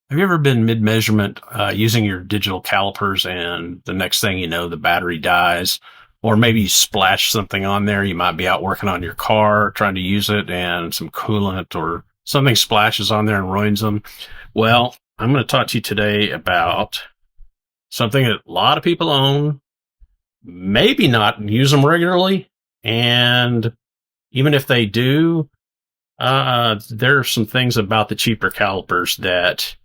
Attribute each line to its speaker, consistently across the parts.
Speaker 1: Have you ever been mid-measurement using your digital calipers and the next thing you know, the battery dies? Or maybe you splash something on there. You might be out working on your car trying to use it and some coolant or something splashes on there and ruins them. Well, I'm going to talk to you today about something that a lot of people own, maybe not use them regularly. And even if they do, there are some things about the cheaper calipers that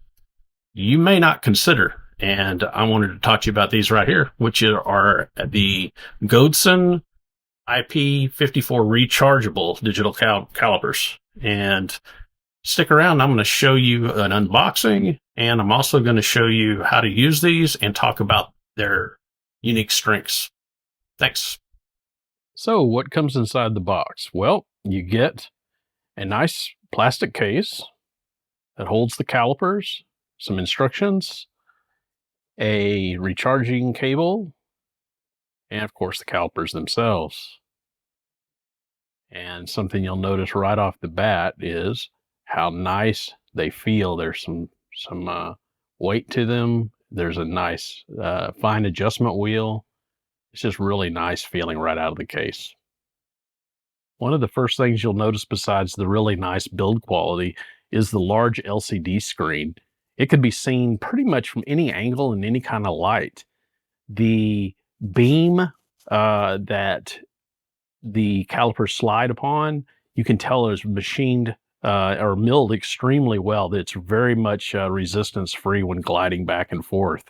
Speaker 1: you may not consider. And I wanted to talk to you about these right here, which are the Godeson IP54 rechargeable digital calipers. And stick around. I'm going to show you an unboxing, and I'm also going to show you how to use these and talk about their unique strengths. Thanks.
Speaker 2: So, what comes inside the box? Well, you get a nice plastic case that holds the calipers, some instructions, a recharging cable, and of course the calipers themselves. And something you'll notice right off the bat is how nice they feel. There's some weight to them. There's a nice fine adjustment wheel. It's just really nice feeling right out of the case. One of the first things you'll notice besides the really nice build quality is the large LCD screen. It can be seen pretty much from any angle and any kind of light. The beam that the calipers slide upon, you can tell is machined or milled extremely well. It's very much resistance free when gliding back and forth.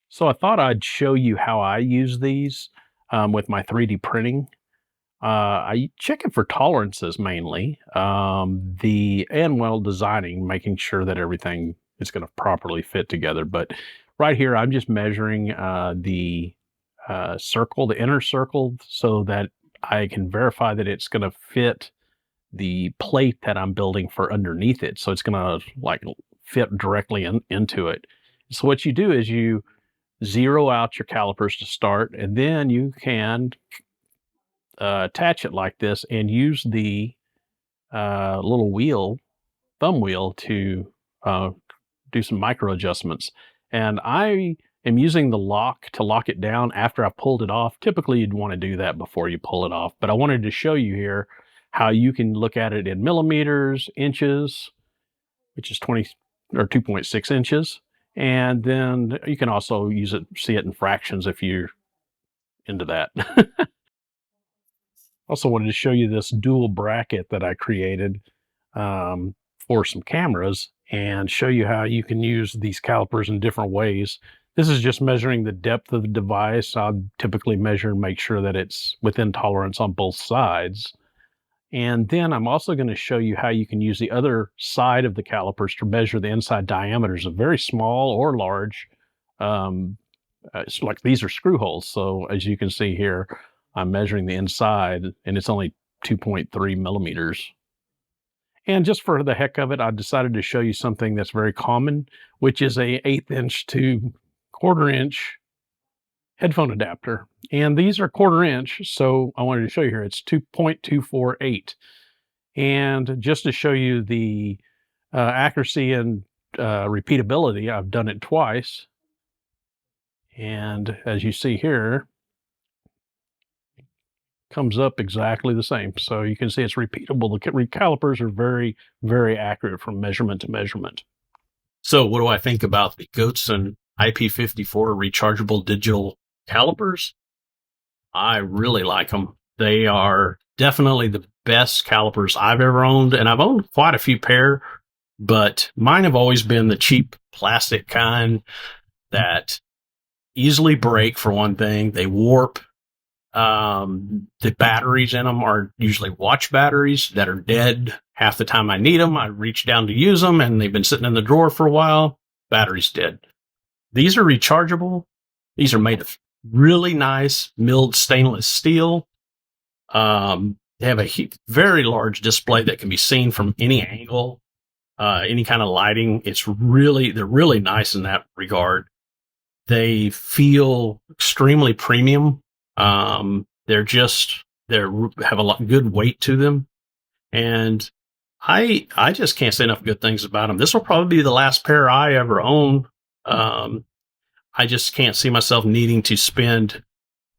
Speaker 2: So I thought I'd show you how I use these with my 3D printing. I check it for tolerances mainly, designing, making sure that everything is going to properly fit together. But right here, I'm just measuring the circle, the inner circle, so that I can verify that it's going to fit the plate that I'm building for underneath it. So it's going to like fit directly into it. So what you do is you zero out your calipers to start, and then you can attach it like this and use the little thumb wheel to do some micro adjustments. And I am using the lock to lock it down after I pulled it off. Typically, you'd want to do that before you pull it off, but I wanted to show you here how you can look at it in millimeters, inches, which is 20 or 2.6 inches. And then you can also see it in fractions if you're into that. Also wanted to show you this dual bracket that I created for some cameras and show you how you can use these calipers in different ways. This is just measuring the depth of the device. I'll typically measure and make sure that it's within tolerance on both sides. And then I'm also going to show you how you can use the other side of the calipers to measure the inside diameters of very small or large. It's like these are screw holes. So as you can see here, I'm measuring the inside and it's only 2.3 millimeters. And just for the heck of it, I decided to show you something that's very common, which is a 1/8 inch to 1/4 inch headphone adapter. And these are 1/4 inch. So I wanted to show you here, it's 2.248. And just to show you the accuracy and repeatability, I've done it twice. And as you see here, comes up exactly the same. So you can see it's repeatable. The calipers are very, very accurate from measurement to measurement.
Speaker 1: So what do I think about the Godeson IP54 rechargeable digital calipers? I really like them. They are definitely the best calipers I've ever owned, and I've owned quite a few pair, but mine have always been the cheap plastic kind that easily break, for one thing. They warp. The batteries in them are usually watch batteries that are dead half the time I need them. I reach down to use them and they've been sitting in the drawer for a while. Battery's dead. These are rechargeable. These are made of really nice milled stainless steel. They have a very large display that can be seen from any angle, any kind of lighting. They're really nice in that regard. They feel extremely premium. They have a lot good weight to them. And I just can't say enough good things about them. This will probably be the last pair I ever own. Um, I just can't see myself needing to spend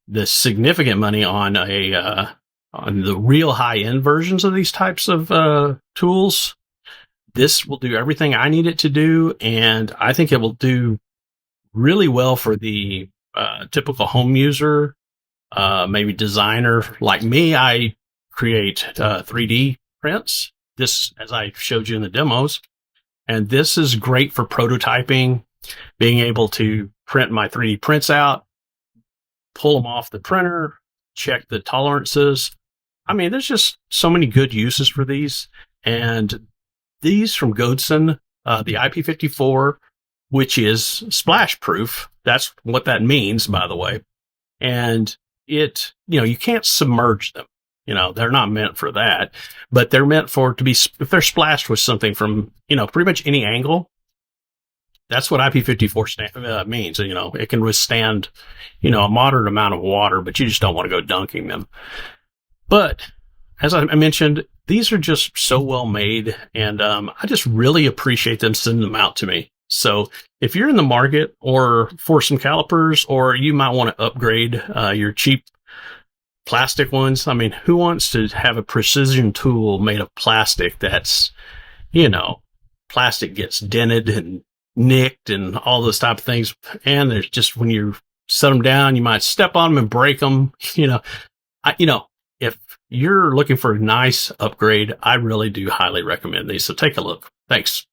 Speaker 1: the significant money on on the real high end versions of these types of tools. This will do everything I need it to do, and I think it will do really well for the typical home user, maybe designer like me. I create 3D prints. This, as I showed you in the demos, and this is great for prototyping, being able to print my 3D prints out, pull them off the printer, check the tolerances. I mean, there's just so many good uses for these. And these from Godeson, the IP54, which is splash proof. That's what that means, by the way. And it, you can't submerge them. They're not meant for that, but they're meant for to be, if they're splashed with something from, pretty much any angle. That's what IP54 means. It can withstand, a moderate amount of water, but you just don't want to go dunking them. But as I mentioned, these are just so well made, and I just really appreciate them sending them out to me. So if you're in the market or for some calipers, or you might want to upgrade your cheap plastic ones. I mean, who wants to have a precision tool made of plastic that's, plastic gets dented and nicked and all those type of things. And there's just, when you set them down, you might step on them and break them. If you're looking for a nice upgrade, I really do highly recommend these. So take a look. Thanks.